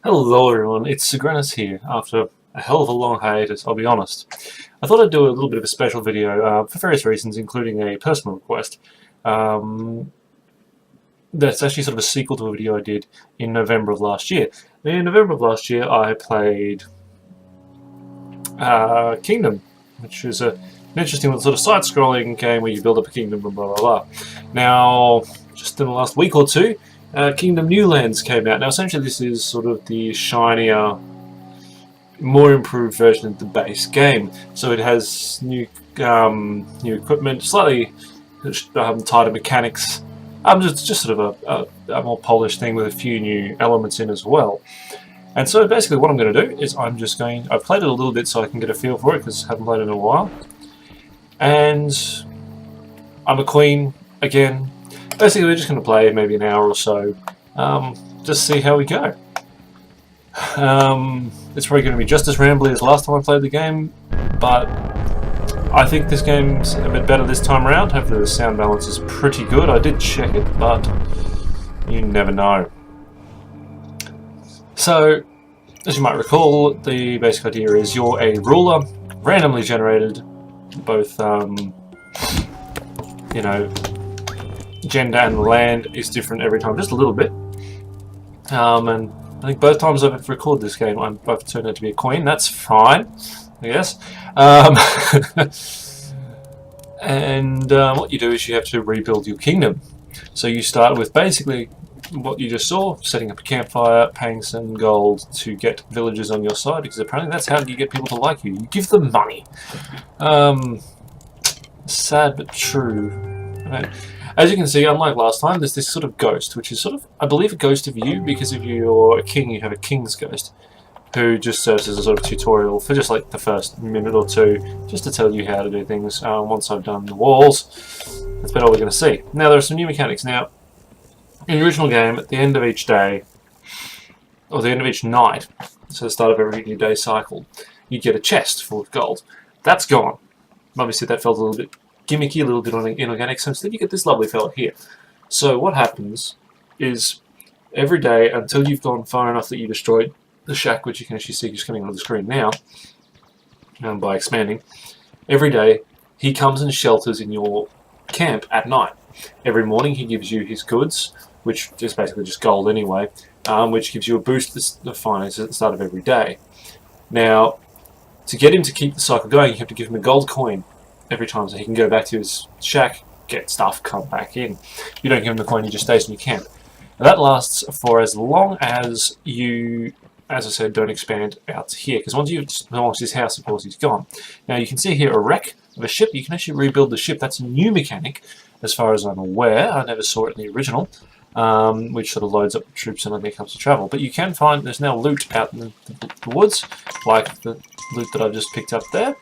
Hello everyone, it's Sagrannus here, after a hell of a long hiatus, I'll be honest. I thought I'd do a little bit of a special video for various reasons, including a personal request. That's actually sort of a sequel to a video I did in November of last year. In November of last year I played Kingdom, which is an interesting little sort of side-scrolling game where you build up a kingdom and blah blah blah. Now, just in the last week or two, Kingdom New Lands came out. Now, essentially, this is sort of the shinier, more improved version of the base game. So it has new equipment, slightly tighter mechanics. Just sort of a more polished thing with a few new elements in as well. And so basically, what I'm going to do is I've played it a little bit so I can get a feel for it because I haven't played it in a while. And I'm a queen again. Basically, we're just going to play maybe an hour or so, just see how we go. It's probably going to be just as rambly as last time I played the game, but I think this game's a bit better this time around. Hopefully the sound balance is pretty good. I did check it, but you never know. So, as you might recall, the basic idea is you're a ruler, randomly generated, both, you know, gender and land is different every time, just a little bit. And I think both times I've recorded this game, I've turned out to be a queen. That's fine, I guess. And what you do is you have to rebuild your kingdom. So you start with basically what you just saw, setting up a campfire, paying some gold to get villagers on your side, because apparently that's how you get people to like you. You give them money. Sad but true. Right. As you can see, unlike last time, there's this sort of ghost, which is sort of, I believe, a ghost of you, because if you're a king, you have a king's ghost, who just serves as a sort of tutorial for just like the first minute or two, just to tell you how to do things. Once I've done the walls, that's about all we're going to see. Now, there are some new mechanics. Now, in the original game, at the end of each day, or the end of each night, so the start of every new day cycle, you get a chest full of gold. That's gone. Obviously, that felt a little bit gimmicky, a little bit inorganic, so instead you get this lovely fella here. So what happens is every day until you've gone far enough that you destroyed the shack, which you can actually see just coming onto the screen now, by expanding, every day he comes and shelters in your camp at night. Every morning he gives you his goods, which is basically just gold anyway, which gives you a boost to the finances at the start of every day. Now, to get him to keep the cycle going, you have to give him a gold coin every time, so he can go back to his shack, get stuff, come back in. You don't give him the coin, he just stays in your camp. Now that lasts for as long as you, as I said, don't expand out to here, because once you've demolished his house, of course, he's gone. Now you can see here a wreck of a ship. You can actually rebuild the ship. That's a new mechanic, as far as I'm aware. I never saw it in the original, which sort of loads up the troops and when it comes to travel. But you can find there's now loot out in the woods, like the loot that I've just picked up there.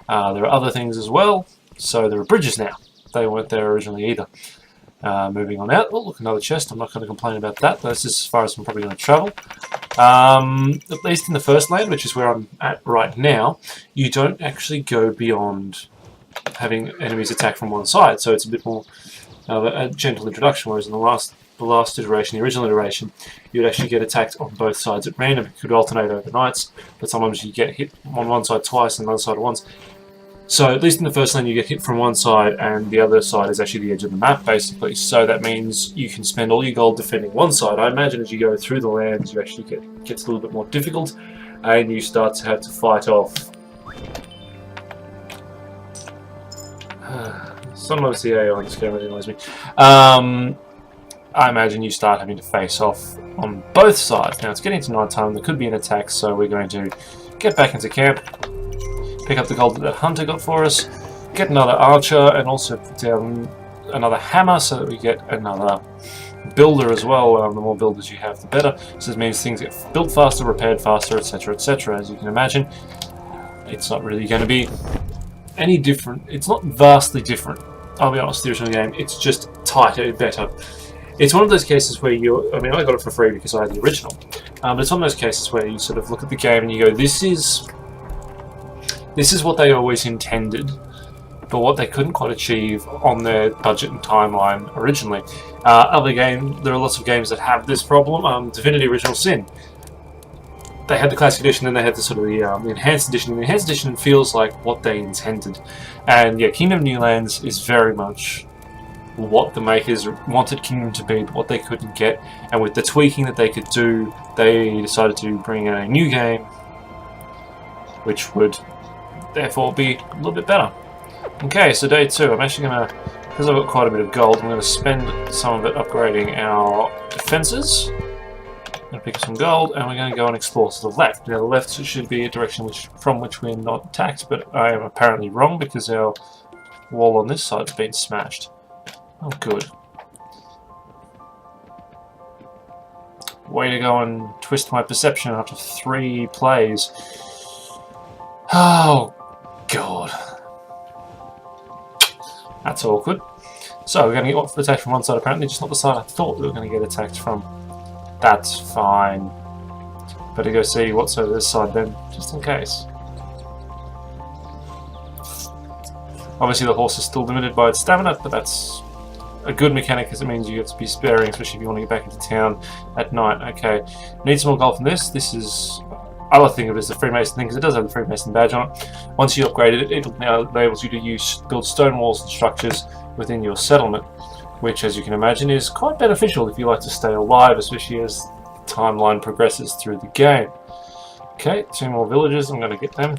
There are other things as well, so there are bridges now. They weren't there originally either. Moving on out. Oh, look, another chest. I'm not going to complain about that. That's as far as I'm probably going to travel. At least in the first land, which is where I'm at right now, you don't actually go beyond having enemies attack from one side, so it's a bit more of a gentle introduction, whereas in the last iteration, the original iteration, you'd actually get attacked on both sides at random. It could alternate over nights, but sometimes you get hit on one side twice and the other side once. So at least in the first lane you get hit from one side and the other side is actually the edge of the map, basically. So that means you can spend all your gold defending one side. I imagine as you go through the lands you actually gets a little bit more difficult and you start to have to fight off. Sometimes the AI on this game annoys me. I imagine you start having to face off on both sides. Now it's getting to night time, there could be an attack, so we're going to get back into camp, pick up the gold that the hunter got for us, get another archer, and also put down another hammer so that we get another builder as well. The more builders you have, the better. So this means things get built faster, repaired faster, etc., etc. As you can imagine, it's not really going to be any different. It's not vastly different, I'll be honest, the original game. It's just tighter, better. It's one of those cases where I mean, I got it for free because I had the original. But it's one of those cases where you sort of look at the game and you go, this is what they always intended, but what they couldn't quite achieve on their budget and timeline originally. There are lots of games that have this problem. Divinity Original Sin. they had the classic edition, then they had the sort of the enhanced edition. And the enhanced edition feels like what they intended, and yeah, Kingdom of New Lands is very much what the makers wanted Kingdom to be, but what they couldn't get. And with the tweaking that they could do, they decided to bring out a new game, which would therefore be a little bit better. Okay, so day 2. I'm actually gonna, because I've got quite a bit of gold, I'm gonna spend some of it upgrading our defenses. I'm going to pick up some gold, and we're going to go and explore to the left. Now, the left should be a direction from which we're not attacked, but I am apparently wrong because our wall on this side has been smashed. Oh, good. Way to go and twist my perception after 3 plays. Oh, God. That's awkward. So, we're going to get attacked from one side, apparently, just not the side I thought we were going to get attacked from. That's fine. Better go see what's over this side then, just in case. Obviously the horse is still limited by its stamina, but that's a good mechanic because it means you have to be sparing, especially if you want to get back into town at night. Okay, need some more gold from this. This is... I like to think of it as the Freemason thing because it does have the Freemason badge on it. Once you upgrade it, it now enables you to build stone walls and structures within your settlement, which, as you can imagine, is quite beneficial if you like to stay alive, especially as the timeline progresses through the game. Okay, 2 more villages, I'm going to get them.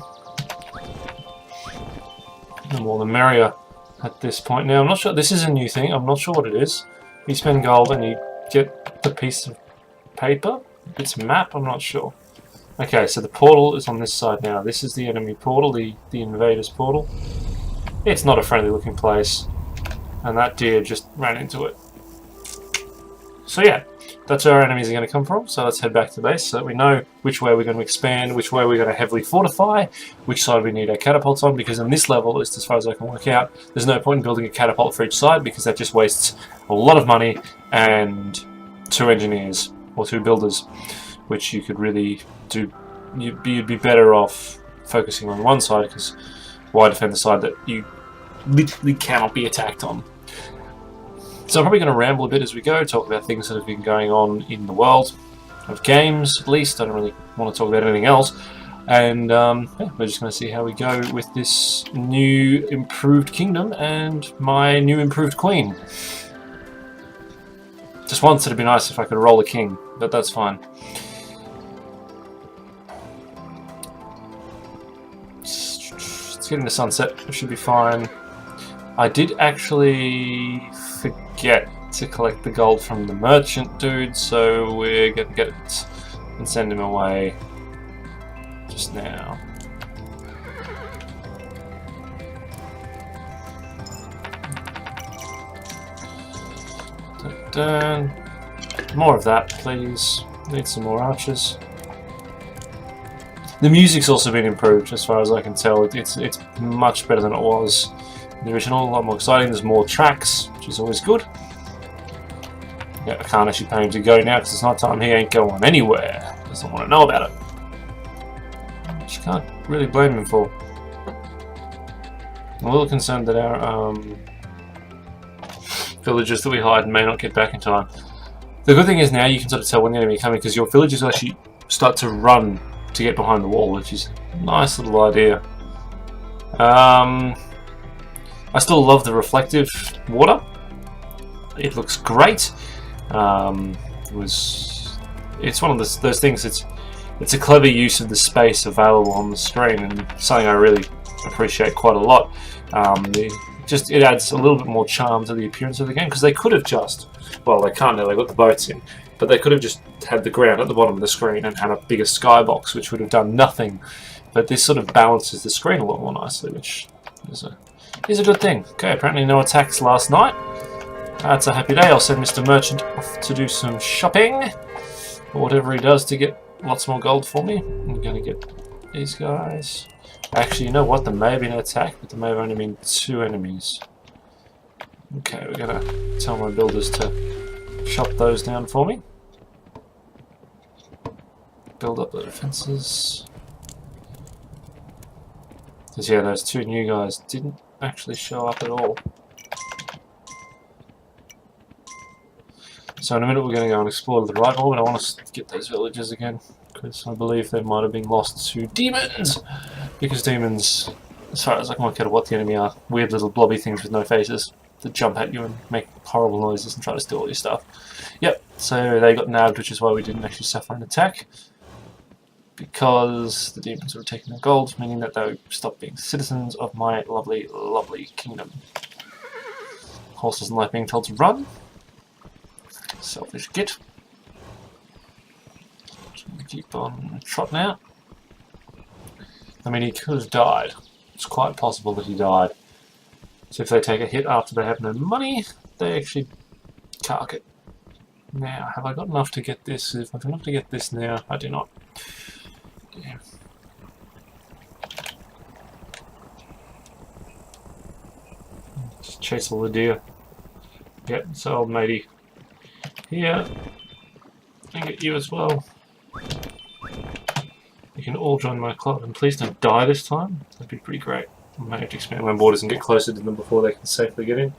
The more the merrier at this point. Now, I'm not sure, this is a new thing, I'm not sure what it is. You spend gold and you get the piece of paper? It's a map, I'm not sure. Okay, so the portal is on this side now. This is the enemy portal, the invaders portal. It's not a friendly looking place. And that deer just ran into it. So yeah, that's where our enemies are going to come from. So let's head back to base so that we know which way we're going to expand, which way we're going to heavily fortify, which side we need our catapults on, because in this level, at least as far as I can work out, there's no point in building a catapult for each side because that just wastes a lot of money and 2 engineers or 2 builders, which you could really do. You'd be better off focusing on one side, because why defend the side that you literally cannot be attacked on. So I'm probably going to ramble a bit as we go, talk about things that have been going on in the world of games, at least. I don't really want to talk about anything else. And yeah, we're just going to see how we go with this new improved kingdom and my new improved queen. Just once it'd be nice if I could roll a king, but that's fine. It's getting the sunset, it should be fine. I did actually forget to collect the gold from the merchant dude, so we're going to get it and send him away just now. Dun, dun. More of that, please. Need some more archers. The music's also been improved, as far as I can tell. It's much better than it was in the original. A lot more exciting. There's more tracks, which is always good. Yeah, I can't actually pay him to go now because it's night time. He ain't going anywhere. Doesn't want to know about it. Which can't really blame him for. I'm a little concerned that our villagers that we hide may not get back in time. The good thing is now you can sort of tell when the enemy is coming because your villagers will actually start to run to get behind the wall, which is a nice little idea. I still love the reflective water. It looks great. It's one of those things. It's a clever use of the space available on the screen, and something I really appreciate quite a lot. It adds a little bit more charm to the appearance of the game, because they could have just, well, they can't now, they've got the boats in, but they could have just had the ground at the bottom of the screen and had a bigger skybox, which would have done nothing. But this sort of balances the screen a lot more nicely, which is a good thing. Okay, apparently no attacks last night. That's a happy day. I'll send Mr. Merchant off to do some shopping, or whatever he does to get lots more gold for me. I'm going to get these guys. Actually, you know what? There may have been an attack, but there may have only been 2 enemies. Okay, we're going to tell my builders to chop those down for me. Build up the defenses. Because yeah, those 2 new guys didn't actually show up at all. So in a minute we're going to go and explore to the right. Oh, but I want to get those villagers again. because I believe they might have been lost to demons, because demons, as far as I can work out what the enemy are, weird little blobby things with no faces that jump at you and make horrible noises and try to steal all your stuff. Yep, so they got nabbed, which is why we didn't actually suffer an attack, because the demons were taking their gold, meaning that they stopped being citizens of my lovely, lovely kingdom. Horse doesn't like being told to run. Selfish git. Keep on trotting out. I mean, he could have died. It's quite possible that he died. So if they take a hit after they have no money, they actually cark it. Now, have I got enough to get this? If I've got enough to get this now, I do not. Damn. Just chase all the deer. Yep, so old matey. Here. I get you as well. You can all join my club, and please don't die this time. That'd be pretty great. I may have to expand my borders and get closer to them before they can safely get in.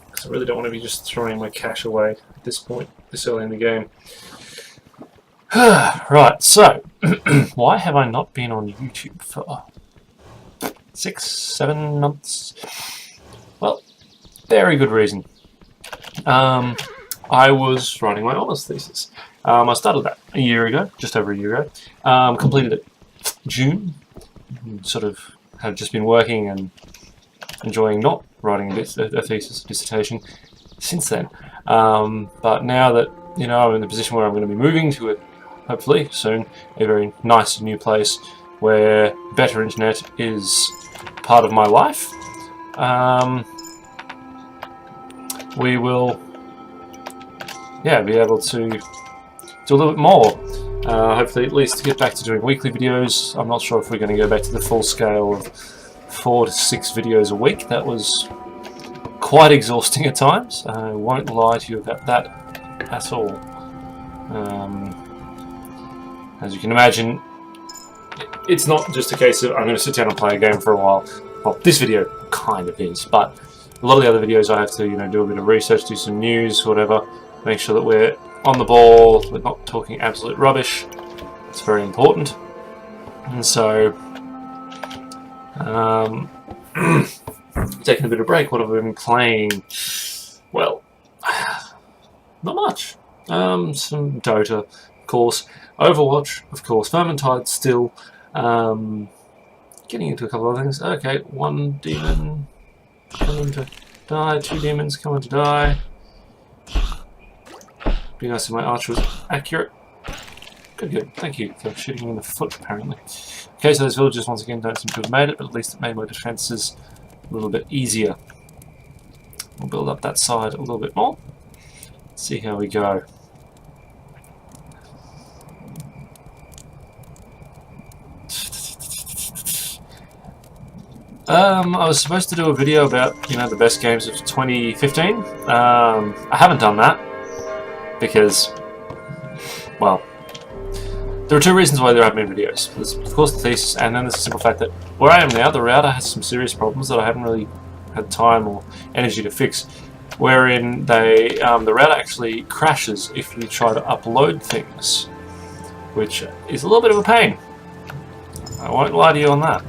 Because I really don't want to be just throwing my cash away at this point, this early in the game. Right, so, why have I not been on YouTube for 6, 7 months? Well, very good reason. I was writing my honours thesis. I started that a year ago, just over a year ago. Completed it June. Sort of have just been working and enjoying not writing a thesis, dissertation since then. But now that I'm in the position where I'm going to be moving to it, hopefully soon, a very nice new place where better internet is part of my life, we will, be able to do a little bit more. Hopefully at least to get back to doing weekly videos. I'm not sure if we're going to go back to the full scale of 4 to 6 videos a week. That was quite exhausting at times. I won't lie to you about that at all. As you can imagine, it's not just a case of I'm going to sit down and play a game for a while. Well, this video kind of is, but a lot of the other videos I have to do a bit of research, do some news, whatever, make sure that we're on the ball, we're not talking absolute rubbish. It's very important. And so, taking a bit of break. What have I been playing? Well, not much. Some Dota, of course. Overwatch, of course. Vermintide still. Getting into a couple of other things. Okay, 1 demon coming to die, 2 demons coming to die. Be nice if my archer was accurate. Good. Thank you for shooting me in the foot, apparently. Okay, so those villagers once again don't seem to have made it, but at least it made my defences a little bit easier. We'll build up that side a little bit more. See how we go. I was supposed to do a video about, the best games of 2015. I haven't done that because, well, there are 2 reasons why there haven't been videos. There's, of course, the thesis, and then there's the simple fact that where I am now, the router has some serious problems that I haven't really had time or energy to fix, wherein the router actually crashes if you try to upload things, which is a little bit of a pain. I won't lie to you on that.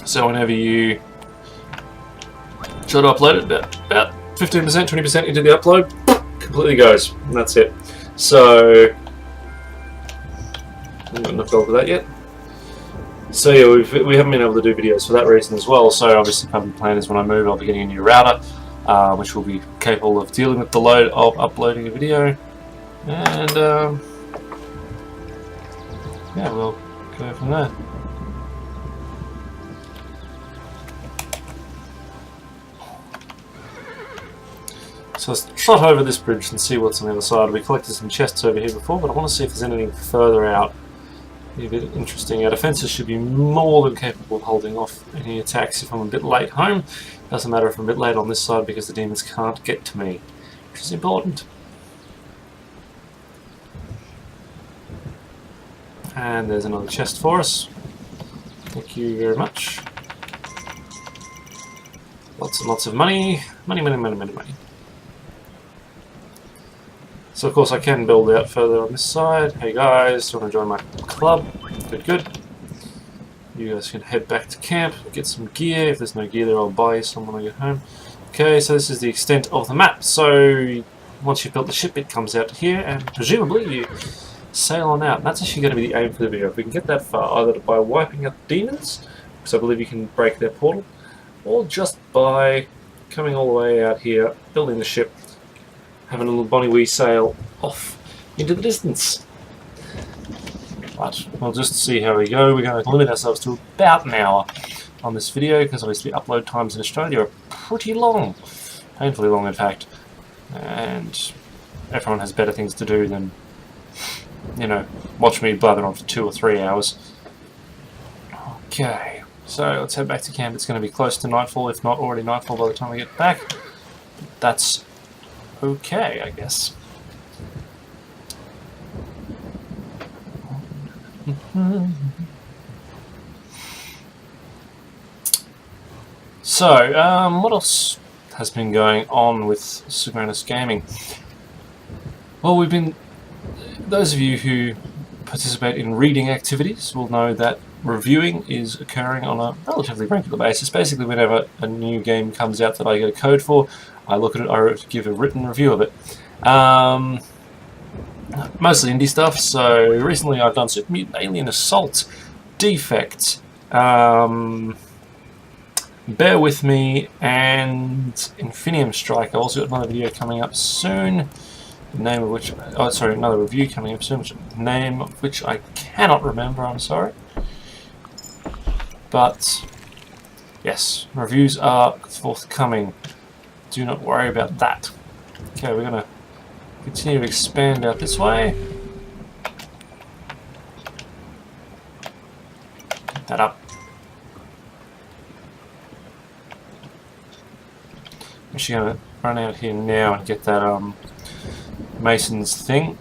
So whenever you try to upload it, about 15%, 20% into the upload, completely goes, and that's it. So, I haven't got enough gold for that yet. So yeah, we haven't been able to do videos for that reason as well. So obviously part of the plan is when I move, I'll be getting a new router, which will be capable of dealing with the load of uploading a video. And yeah, we'll go from there. So let's trot over this bridge and see what's on the other side. We collected some chests over here before, but I want to see if there's anything further out. Be a bit interesting. Our defences should be more than capable of holding off any attacks if I'm a bit late home. Doesn't matter if I'm a bit late on this side because the demons can't get to me, which is important. And there's another chest for us. Thank you very much. Lots and lots of money. Money. So of course I can build out further on this side. Hey guys, do you want to join my club? Good, good. You guys can head back to camp, get some gear. If there's no gear there, I'll buy you some when I get home. Okay, so this is the extent of the map. So once you've built the ship, it comes out here, and presumably you sail on out. And that's actually going to be the aim for the video. If we can get that far, either by wiping out the demons, because I believe you can break their portal, or just by coming all the way out here, building the ship, having a little bonny wee sail off into the distance. But we'll just see how we go. We're going to limit ourselves to about an hour on this video, because obviously upload times in Australia are pretty long. Painfully long, in fact. And everyone has better things to do than, you know, watch me blather on for 2 or 3 hours. Okay, so let's head back to camp. It's going to be close to nightfall, if not already nightfall by the time we get back. That's okay, I guess. So, what else has been going on with Sagrannus Gaming? Well, those of you who participate in reading activities will know that reviewing is occurring on a relatively regular basis. Basically, whenever a new game comes out that I get a code for, I look at it, I give a written review of it. Mostly indie stuff, so recently I've done Super Mutant Alien Assault, Defect, Bear With Me, and Infinium Strike. I also got another video coming up soon, the name of which, oh sorry, another review coming up soon, name of which I cannot remember, I'm sorry. But, yes, reviews are forthcoming. Do not worry about that. Okay, we're going to continue to expand out this way. Get that up. I'm actually going to run out here now and get that mason's thing,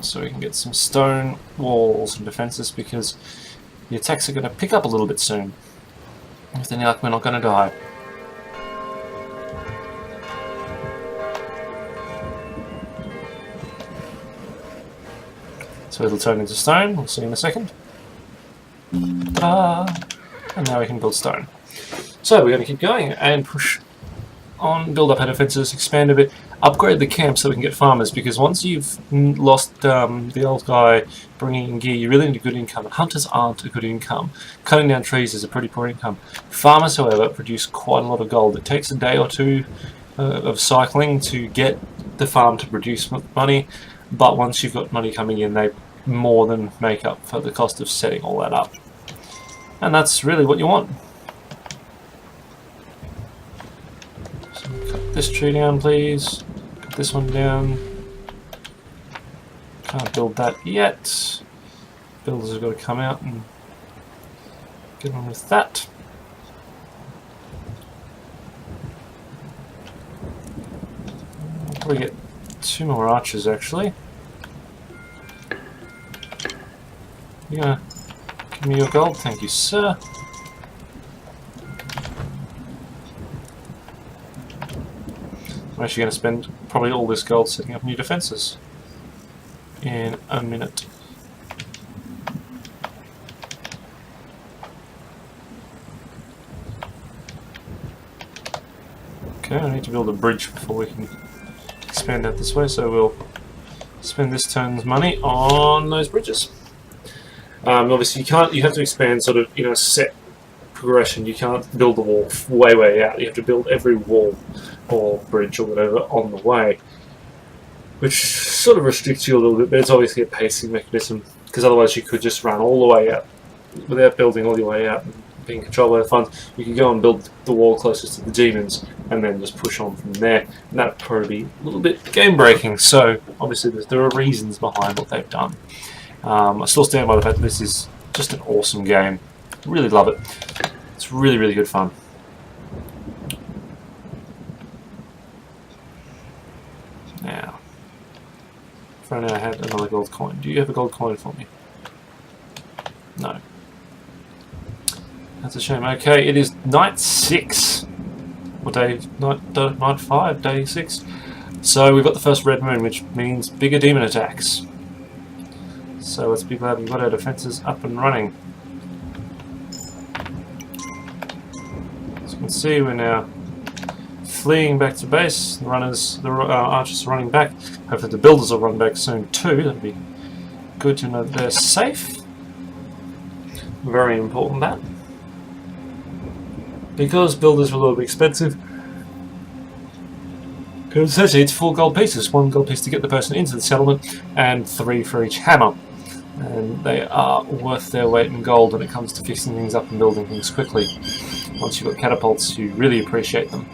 so we can get some stone walls and defences, because the attacks are going to pick up a little bit soon. With any luck, we're not going to die. So it'll turn into stone, we'll see in a second. Ta-da! And now we can build stone. So we're going to keep going and push on, build up our defences, expand a bit, upgrade the camp so we can get farmers, because once you've lost the old guy bringing in gear, you really need a good income, and hunters aren't a good income. Cutting down trees is a pretty poor income. Farmers, however, produce quite a lot of gold. It takes a day or two of cycling to get the farm to produce money, but once you've got money coming in, they more than make up for the cost of setting all that up. And that's really what you want. So cut this tree down, please. Cut this one down. Can't build that yet. Builders have got to come out and get on with that. I'll probably get 2 more archers actually. You gonna give me your gold? Thank you, sir. I'm actually going to spend probably all this gold setting up new defences in a minute. Okay, I need to build a bridge before we can expand out this way, so we'll spend this turn's money on those bridges. Obviously, you have to expand sort of, a set progression. You can't build the wall way out. You have to build every wall or bridge or whatever on the way, which sort of restricts you a little bit, but it's obviously a pacing mechanism, because otherwise you could just run all the way out without building all the way out and being controlled by the funds. You could go and build the wall closest to the demons and then just push on from there, and that would probably be a little bit game breaking. So obviously there are reasons behind what they've done. I still stand by the fact that this is just an awesome game. Really love it. It's really, really good fun. Now, if I now had another gold coin. Do you have a gold coin for me? No. That's a shame. Okay, it is night 6. Or night 5, day 6. So we've got the first red moon, which means bigger demon attacks. So let's be glad we've got our defences up and running. As you can see, we're now fleeing back to base. The archers are running back. Hopefully the builders will run back soon too. That'd be good to know that they're safe. Very important that. Because builders are a little bit expensive. Because essentially it's 4 gold pieces. 1 gold piece to get the person into the settlement, and 3 for each hammer. And they are worth their weight in gold when it comes to fixing things up and building things quickly. Once you've got catapults, you really appreciate them.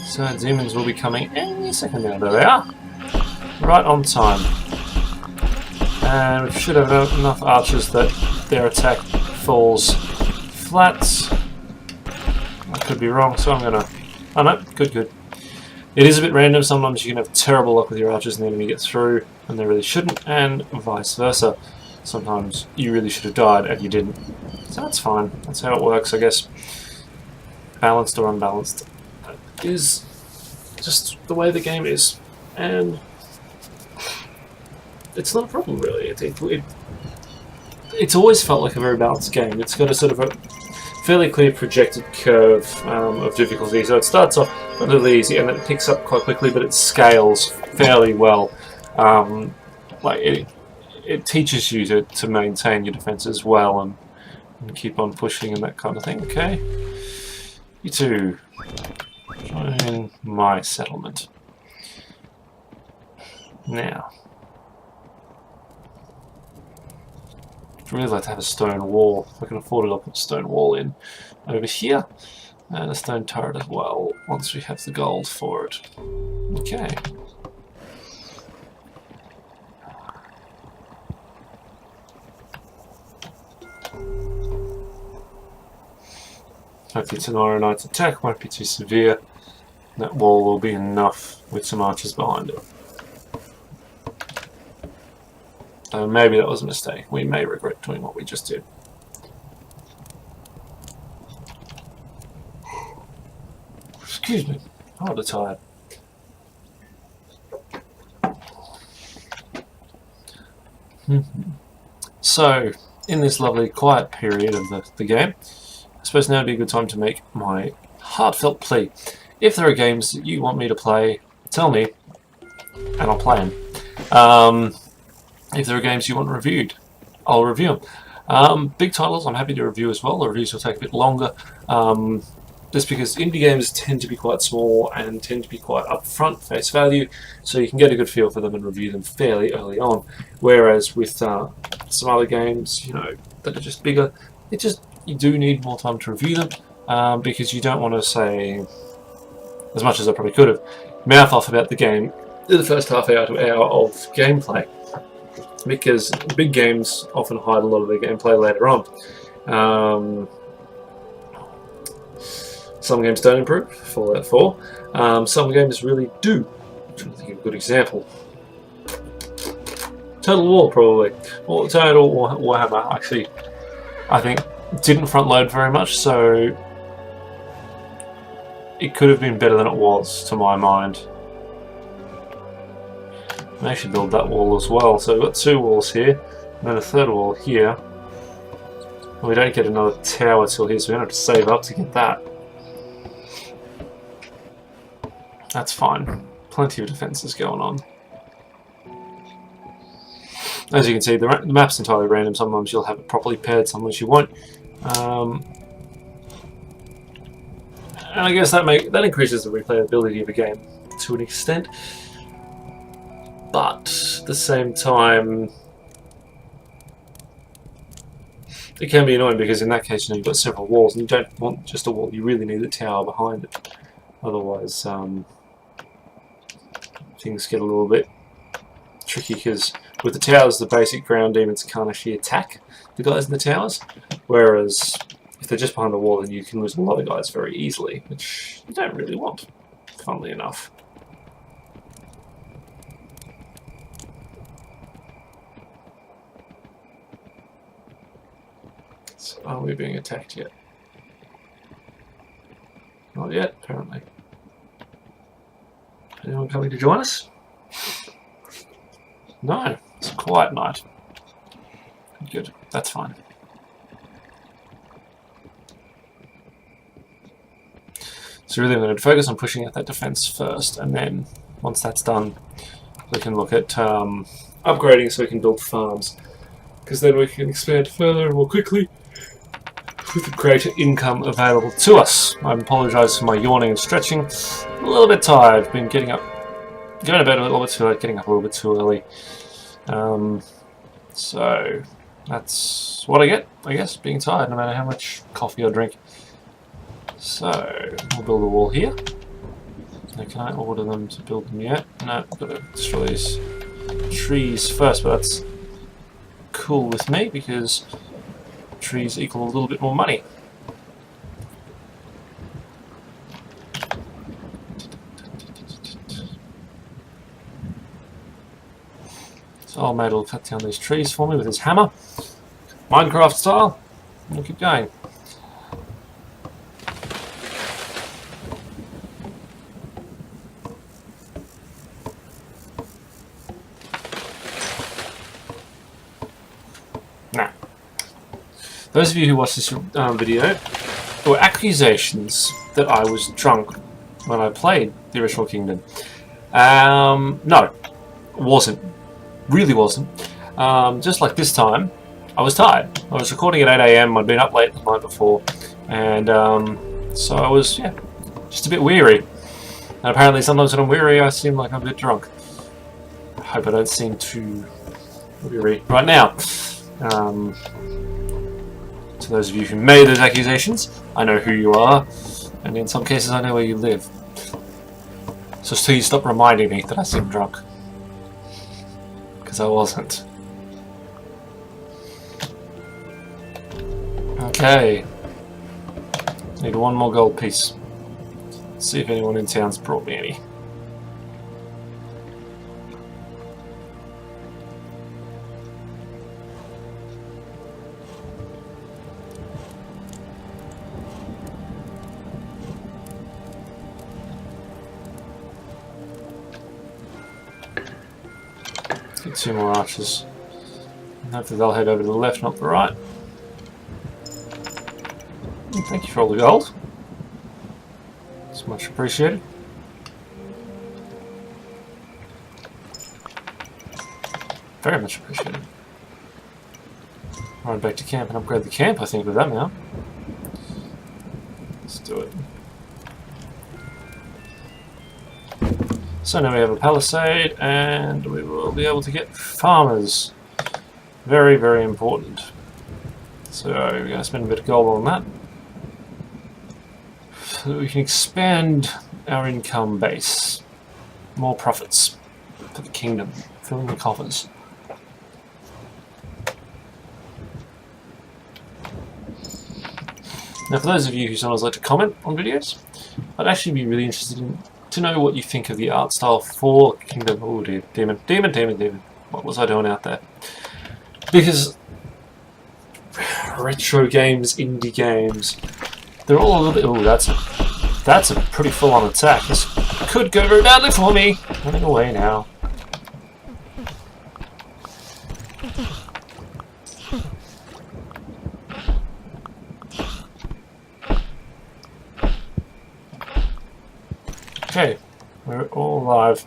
So demons will be coming any second now. There they are. Right on time. And we should have enough archers that their attack falls flat. I could be wrong, so I'm gonna... Oh no, good, good. It is a bit random. Sometimes you can have terrible luck with your archers and the enemy gets through and they really shouldn't, and vice versa. Sometimes you really should have died and you didn't. So that's fine. That's how it works, I guess. Balanced or unbalanced. That is just the way the game is. And it's not a problem, really. It's always felt like a very balanced game. It's got a sort of a fairly clear projected curve of difficulty. So it starts off relatively easy and then it picks up quite quickly, but it scales fairly well. Like it teaches you to maintain your defences well and keep on pushing and that kind of thing. Okay, you two, join my settlement now. I'd really like to have a stone wall. If I can afford it, I'll put a stone wall in over here, and a stone turret as well, once we have the gold for it. Okay. Hopefully tomorrow night's attack won't be too severe. That wall will be enough with some archers behind it. Maybe that was a mistake. We may regret doing what we just did. Excuse me. I'm rather tired. So, in this lovely quiet period of the game, I suppose now would be a good time to make my heartfelt plea. If there are games that you want me to play, tell me, and I'll play them. If there are games you want reviewed, I'll review them. Big titles I'm happy to review as well. The reviews will take a bit longer, just because indie games tend to be quite small and tend to be quite upfront face value, so you can get a good feel for them and review them fairly early on. Whereas with some other games, you know, that are just bigger, you do need more time to review them, because you don't want to say, as much as I probably could have, mouth off about the game in the first half hour to hour of gameplay. Because big games often hide a lot of their gameplay later on. Some games don't improve, Fallout 4. Some games really do. I'm trying to think of a good example. Total War, probably. Or Total Warhammer, actually, I think, didn't front load very much, so it could have been better than it was, to my mind. I should build that wall as well. So we've got 2 walls here, and then a 3rd wall here. And we don't get another tower till here, so we're going to have to save up to get that. That's fine. Plenty of defences going on. As you can see, the map's entirely random. Sometimes you'll have it properly paired, sometimes you won't. And I guess that increases the replayability of the game to an extent. But at the same time, it can be annoying because in that case, you know, you've got several walls and you don't want just a wall, you really need a tower behind it. Otherwise, things get a little bit tricky because with the towers, the basic ground demons can't actually attack the guys in the towers. Whereas if they're just behind the wall, then you can lose a lot of guys very easily, which you don't really want, funnily enough. So are we being attacked yet? Not yet, apparently. Anyone coming to join us? No, it's a quiet night. Good, that's fine. So really I'm going to focus on pushing out that defense first, and then once that's done, we can look at upgrading so we can build farms. Because then we can expand further more quickly with greater income available to us. I apologise for my yawning and stretching. I'm a little bit tired. I've been going to bed a little bit too late, getting up a little bit too early. So that's what I get, I guess, being tired, no matter how much coffee I drink. So we'll build a wall here. Now, can I order them to build them yet? No, I've got to destroy these trees first, but that's cool with me because trees equal a little bit more money. So old mate will cut down these trees for me with his hammer, Minecraft style. We'll keep going. Now, those of you who watched this video, there were accusations that I was drunk when I played the original Kingdom. No, wasn't. Really wasn't. Just like this time, I was tired. I was recording at 8 AM, I'd been up late the night before, and so I was, yeah, just a bit weary. And apparently sometimes when I'm weary, I seem like I'm a bit drunk. I hope I don't seem too weary right now. To those of you who made those accusations, I know who you are, and in some cases I know where you live. So please stop reminding me that I seem drunk. Because I wasn't. Okay. Need one more gold piece. Let's see if anyone in town's brought me any. Get 2 more archers. And hopefully they'll head over to the left, not the right. And thank you for all the gold. It's much appreciated. Very much appreciated. Run back to camp and upgrade the camp, I think, with that now. Let's do it. So now we have a palisade, and we will be able to get farmers. Very, very important. So we're going to spend a bit of gold on that, so that we can expand our income base. More profits for the kingdom, filling the coffers. Now, for those of you who sometimes like to comment on videos, I'd actually be really interested to know what you think of the art style for Kingdom. Oh dear, demon. What was I doing out there? Because retro games, indie games, they're all a little bit. Oh, that's a pretty full-on attack. This could go very badly for me. Running away now. Okay, we're all alive.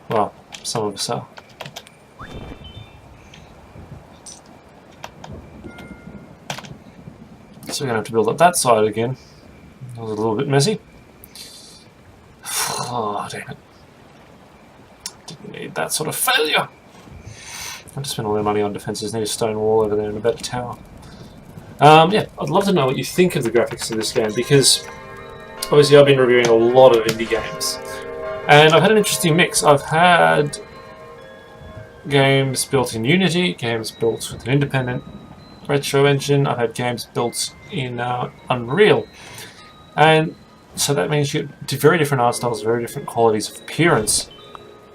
Well, some of us are. So we're going to have to build up that side again. That was a little bit messy. Oh, damn it. Didn't need that sort of failure. I have to spend all their money on defences. Need a stone wall over there and a better tower. Yeah, I'd love to know what you think of the graphics of this game, because obviously I've been reviewing a lot of indie games, and I've had an interesting mix. I've had games built in Unity, games built with an independent retro engine, I've had games built in Unreal, and so that means you get very different art styles, very different qualities of appearance,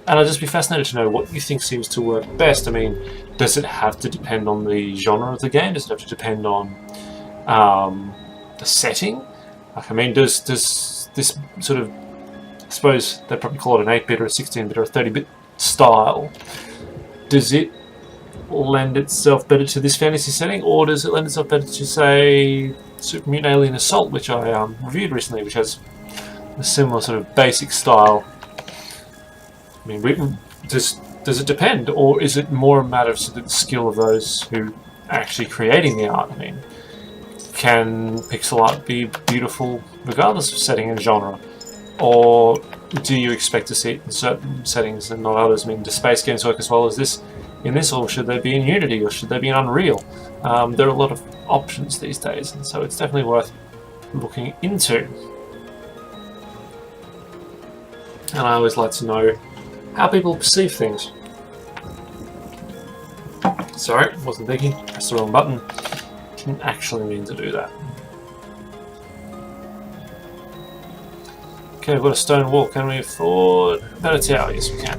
and I'd just be fascinated to know what you think seems to work best. I mean, does it have to depend on the genre of the game? Does it have to depend on the setting? Like, I mean, does this sort of suppose they'd probably call it an 8-bit or a 16-bit or a 30-bit style. Does it lend itself better to this fantasy setting, or does it lend itself better to, say, Super Mutant Alien Assault, which I reviewed recently, which has a similar sort of basic style? I mean, does it depend, or is it more a matter of sort of the skill of those who are actually creating the art? I mean, can pixel art be beautiful regardless of setting and genre, or do you expect to see it in certain settings and not others? I mean, do space games work as well as this in this, or should they be in Unity, or should they be in Unreal? There are a lot of options these days, and so it's definitely worth looking into. And I always like to know how people perceive things. Sorry, wasn't thinking. Pressed the wrong button. Didn't actually mean to do that. Okay, we've got a stone wall. Can we afford a better tower? Yes, we can.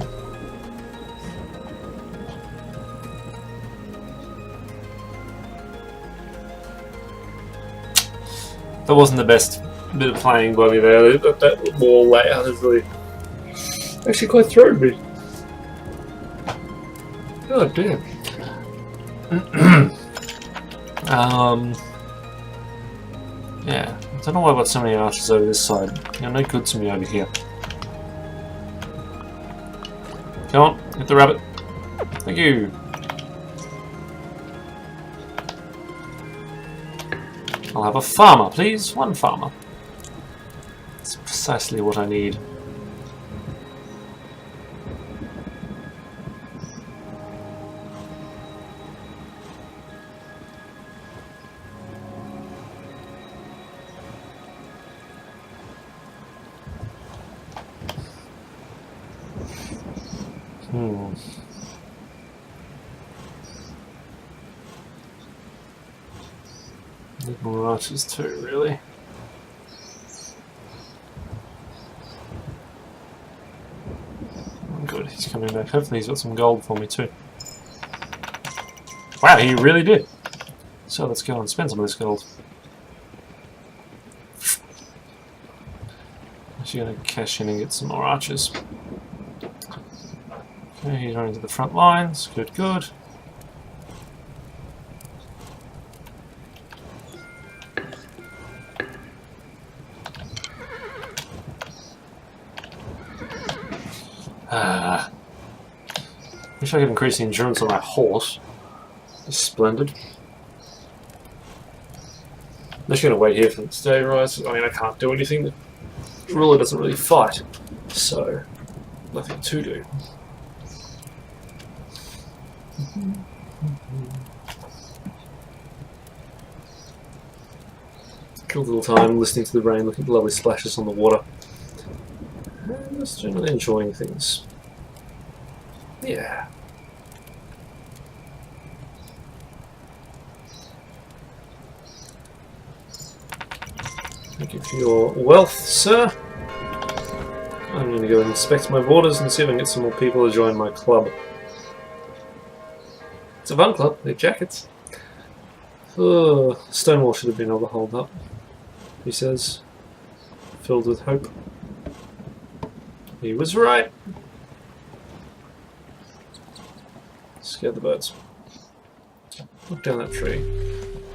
That wasn't the best bit of playing by me there. That wall layout is really actually quite thrown me. Oh damn. Yeah, I don't know why I've got so many archers over this side. You're no good to me over here. Come on, hit the rabbit. Thank you. I'll have a farmer, please. One farmer. That's precisely what I need. Need more archers too, really. Oh, good, he's coming back. Hopefully he's got some gold for me too. Wow, he really did. So let's go and spend some of this gold. Actually going to cash in and get some more archers. Okay, he's running to the front lines. Good, good. Wish I could increase the endurance on that horse. It's splendid. I'm just going to wait here for the day rise. I mean, I can't do anything. The ruler doesn't really fight, so nothing to do. Cool little time listening to the rain, looking at the lovely splashes on the water. And just generally enjoying things. Yeah. Thank you for your wealth, sir. I'm going to go and inspect my borders and see if I can get some more people to join my club. It's a fun club, they're jackets. Oh, Stonewall should have been able to hold up, he says, filled with hope. He was right. Scared the birds. Look down that tree.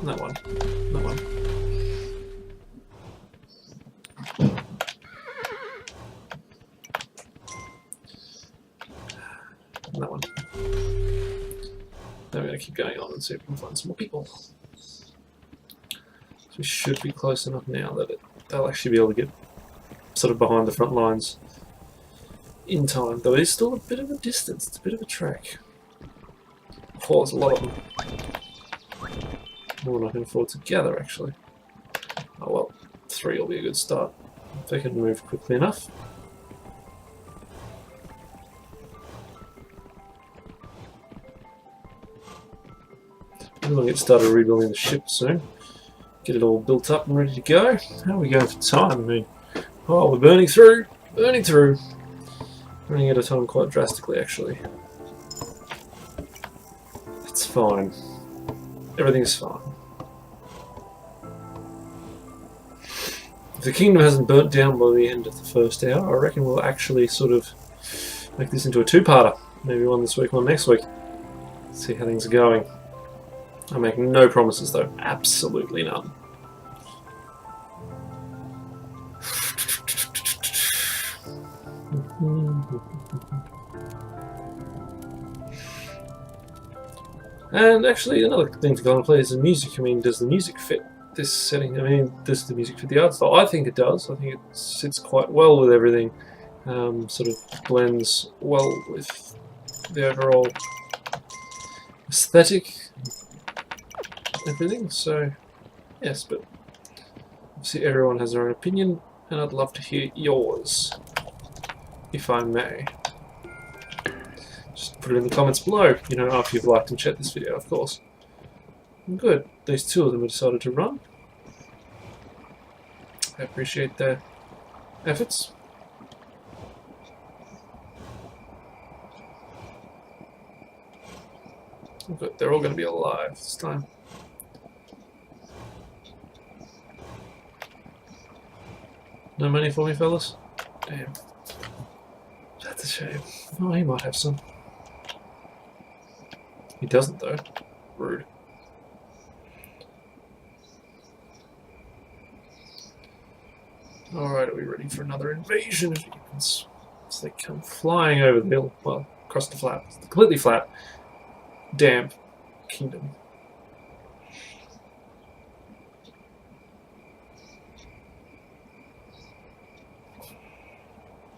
That one. That one. That one. Then we're going to keep going on and see if we can find some more people. So we should be close enough now that they'll actually be able to get sort of behind the front lines in time. Though it is still a bit of a distance, it's a bit of a trek. Oh, there's a lot of them. More than I can afford to gather, actually. Oh well, 3 will be a good start. If they can move quickly enough. We're going to get started rebuilding the ship soon. Get it all built up and ready to go. How are we going for time? I mean, oh, we're burning through! Burning through! Running out of time quite drastically, actually. It's fine. Everything's fine. the kingdom hasn't burnt down by the end of the first hour, I reckon we'll actually sort of make this into a two-parter. Maybe one this week, one next week. See how things are going. I make no promises though. Absolutely none. And actually, another thing to contemplate is the music. I mean, does the music fit this setting? I mean, does the music fit the art style? I think it does. I think it sits quite well with everything. Sort of blends well with the overall aesthetic, everything. So, yes, but obviously everyone has their own opinion, and I'd love to hear yours, if I may. Just put it in the comments below, you know, after you've liked and shared this video, of course. Good. These two of them have decided to run. I appreciate their efforts. Good. They're all going to be alive this time. No money for me, fellas? Damn. That's a shame. Oh, he might have some. He doesn't, though. Rude. Alright, are we ready for another invasion of humans? As they come flying over the hill, well, across the flat, completely flat, damp kingdom.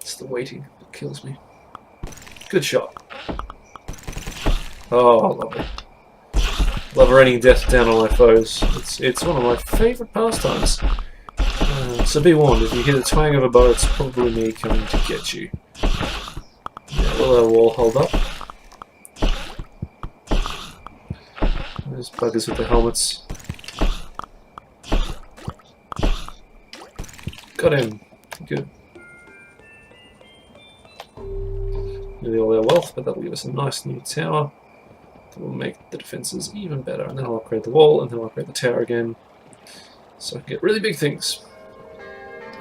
It's the waiting that kills me. Good shot. Oh, I love it. Love raining death down on my foes. It's one of my favourite pastimes. So be warned, if you hear the twang of a bow, it's probably me coming to get you. Yeah, will our wall hold up? There's buggers with the helmets. Got him. Good. Nearly all our wealth, but that'll give us a nice new tower. That will make the defences even better. And then I'll upgrade the wall, and then I'll upgrade the tower again. So I can get really big things.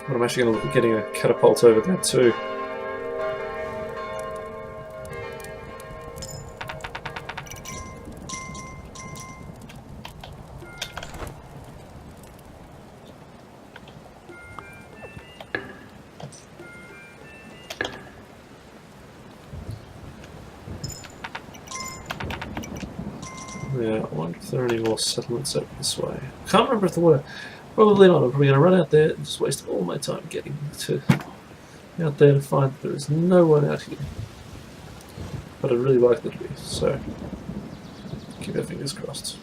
But I'm actually going to look at getting a catapult over there too. Yeah, I wonder if there are any more settlements over this way. I can't remember if there were. Probably not. I'm probably going to run out there and just waste all my time getting to out there to find that there is no one out here. But I'd really like there to be, so keep our fingers crossed.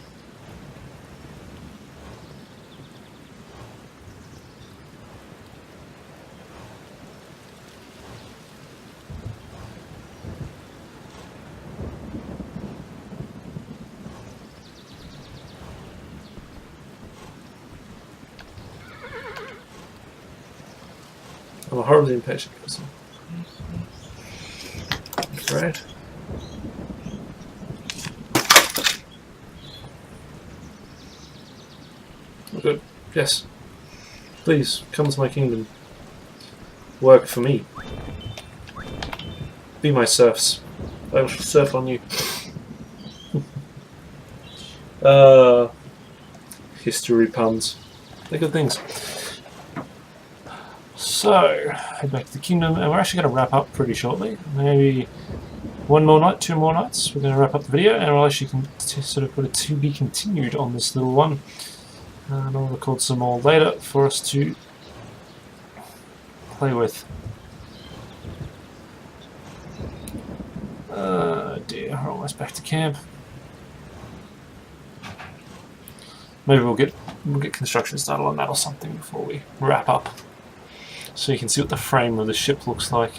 I'm a horribly impatient person. Right. Good. Yes. Please, come to my kingdom. Work for me. Be my serfs. I will surf on you. History puns. They're good things. So, head back to the kingdom, and we're actually going to wrap up pretty shortly. Maybe one more night, 2 more nights. We're going to wrap up the video, and we'll actually sort of put a to be continued on this little one. And I'll record some more later for us to play with. Dear, we're almost back to camp. Maybe we'll get construction started on that or something before we wrap up. So you can see what the frame of the ship looks like.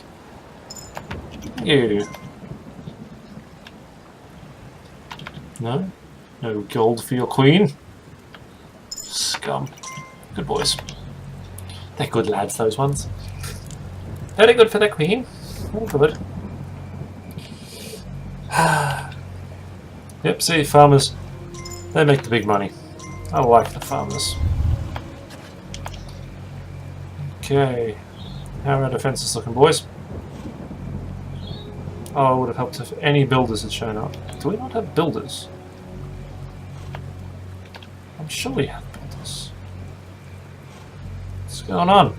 Ew. No? No gold for your queen? Scum. Good boys. They're good lads, those ones. Very good for the queen. Very good. Yep, see, farmers, they make the big money. I like the farmers. Okay. How are our defences looking, boys? Oh, it would have helped if any builders had shown up. Do we not have builders? I'm sure we have builders. What's going on?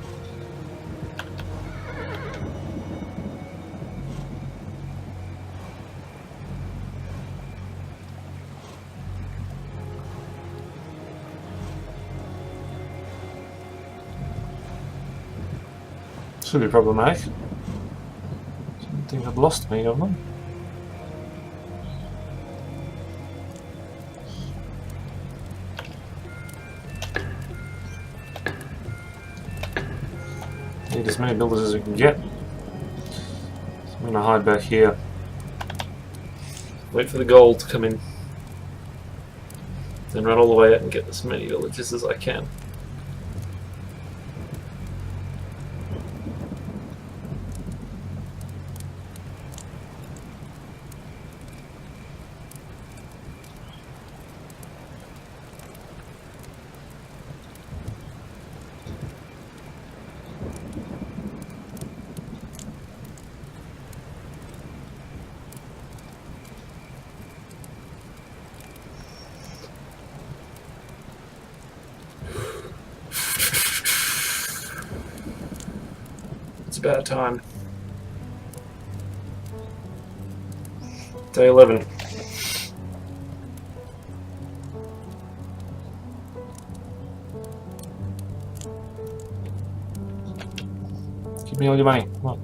This could be problematic. I think I've lost many of them. Need as many builders as we can get. So I'm going to hide back here. Wait for the gold to come in. Then run all the way out and get as many villages as I can. It's about time. Day 11. Give me all your money. Come on.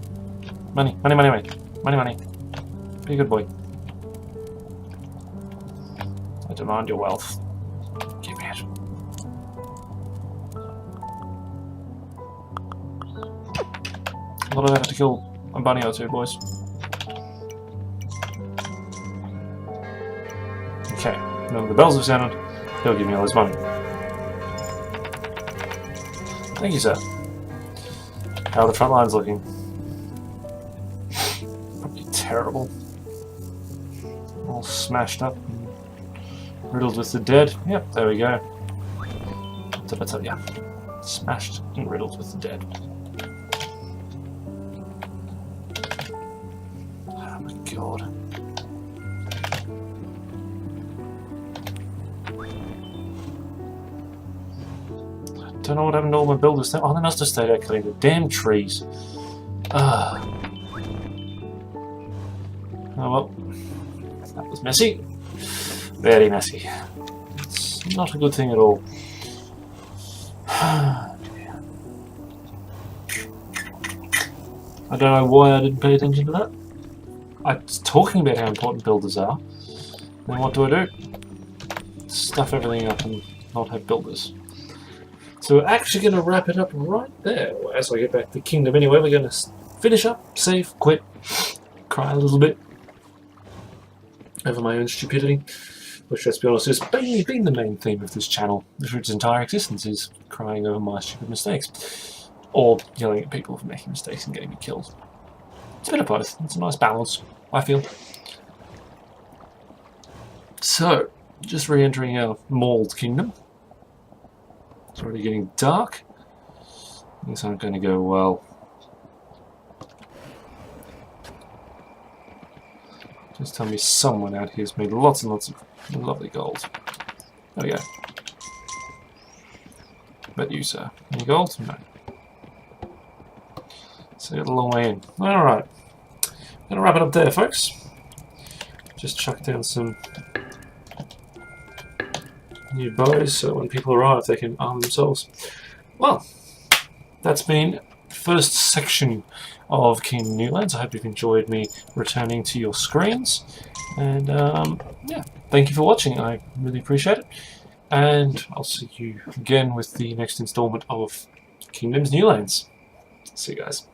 Money, money, money, money. Money, money. Be a good boy. I demand your wealth. Give me it. A lot of effort to kill a bunny or two, boys. Okay, now the bells have sounded. He'll give me all his money. Thank you, sir. How are the front lines looking? Probably terrible. All smashed up and riddled with the dead. Yep, there we go. What did I tell you? Smashed and riddled with the dead. Oh my god. Don't know what happened to all my builders. Oh, they must have stayed out cutting the damn trees. Ah. Oh well. That was messy. Very messy. It's not a good thing at all. I don't know why I didn't pay attention to that. I was talking about how important builders are. Then what do? Stuff everything up and not have builders. So we're actually going to wrap it up right there. As I get back to the kingdom anyway, we're going to finish up, save, quit, cry a little bit over my own stupidity, which, let's be honest, has been the main theme of this channel for its entire existence, is crying over my stupid mistakes. Or yelling at people for making mistakes and getting me killed. It's a bit of both. It's a nice balance, I feel. So, just re-entering our mauled kingdom. It's already getting dark. Things aren't going to go well. Just tell me someone out here has made lots and lots of lovely gold. There we go. But you, sir. Any gold? No. So you got a long way in. Alright. Gonna wrap it up there, folks. Just chuck down some new bows so when people arrive they can arm themselves. Well, that's been the first section of Kingdom Newlands. I hope you've enjoyed me returning to your screens. And yeah, thank you for watching. I really appreciate it. And I'll see you again with the next installment of Kingdoms Newlands. See you guys.